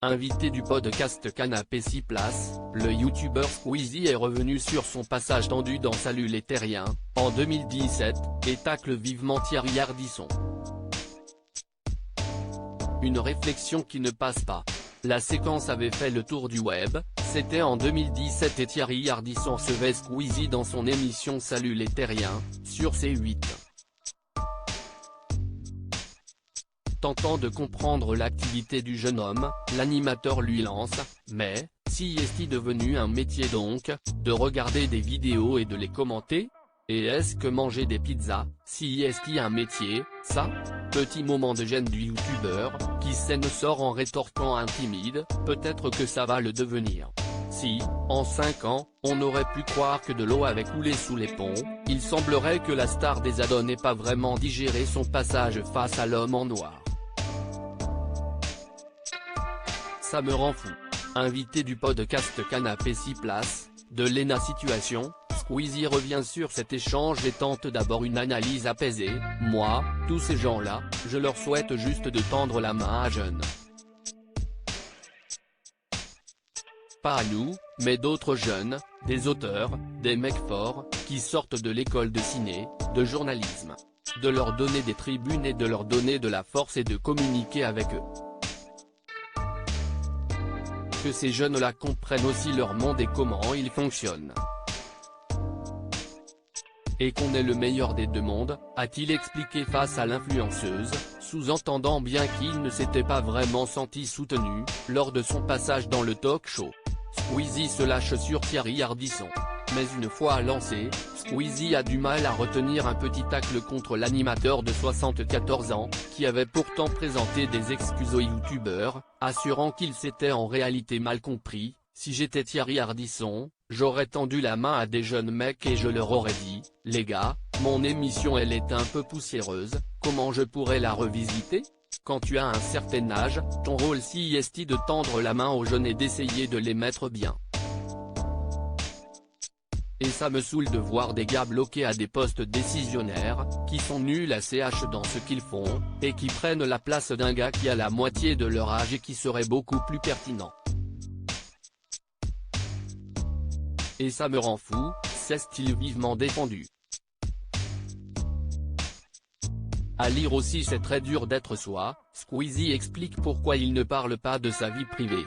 Invité du podcast Canapé 6 places, le youtubeur Squeezie est revenu sur son passage tendu dans Salut les Terriens, en 2017, et tacle vivement Thierry Ardisson. Une réflexion qui ne passe pas. La séquence avait fait le tour du web, c'était en 2017 et Thierry Ardisson recevait Squeezie dans son émission Salut les Terriens, sur C8. Tentant de comprendre l'activité du jeune homme, l'animateur lui lance « Mais, si est-il devenu un métier donc, de regarder des vidéos et de les commenter ? Et est-ce que manger des pizzas, si est-il un métier, ça ?» Petit moment de gêne du youtubeur, qui s'en sort en rétorquant intimide, peut-être que ça va le devenir. Si, en 5 ans, on aurait pu croire que de l'eau avait coulé sous les ponts, il semblerait que la star des ados n'ait pas vraiment digéré son passage face à l'homme en noir. Ça me rend fou. Invité du podcast Canapé 6 places, de Lena Situation, Squeezie revient sur cet échange et tente d'abord une analyse apaisée. « Moi, tous ces gens-là, je leur souhaite juste de tendre la main à jeunes. Pas à nous, mais d'autres jeunes, des auteurs, des mecs forts, qui sortent de l'école de ciné, de journalisme. De leur donner des tribunes et de leur donner de la force et de communiquer avec eux. Que ces jeunes-là comprennent aussi leur monde et comment il fonctionne. Et qu'on est le meilleur des deux mondes, a-t-il expliqué face à l'influenceuse, sous-entendant bien qu'il ne s'était pas vraiment senti soutenu, lors de son passage dans le talk-show. Squeezie se lâche sur Thierry Ardisson. Mais une fois lancé, Squeezie a du mal à retenir un petit tacle contre l'animateur de 74 ans, qui avait pourtant présenté des excuses aux youtubeurs, assurant qu'il s'était en réalité mal compris. « Si j'étais Thierry Ardisson, j'aurais tendu la main à des jeunes mecs et je leur aurais dit, les gars, mon émission elle est un peu poussiéreuse, comment je pourrais la revisiter ? Quand tu as un certain âge, ton rôle si est de tendre la main aux jeunes et d'essayer de les mettre bien. Et ça me saoule de voir des gars bloqués à des postes décisionnaires, qui sont nuls à CH dans ce qu'ils font, et qui prennent la place d'un gars qui a la moitié de leur âge et qui serait beaucoup plus pertinent. Et ça me rend fou, s'est-il vivement défendu. À lire aussi c'est très dur d'être soi, Squeezie explique pourquoi il ne parle pas de sa vie privée.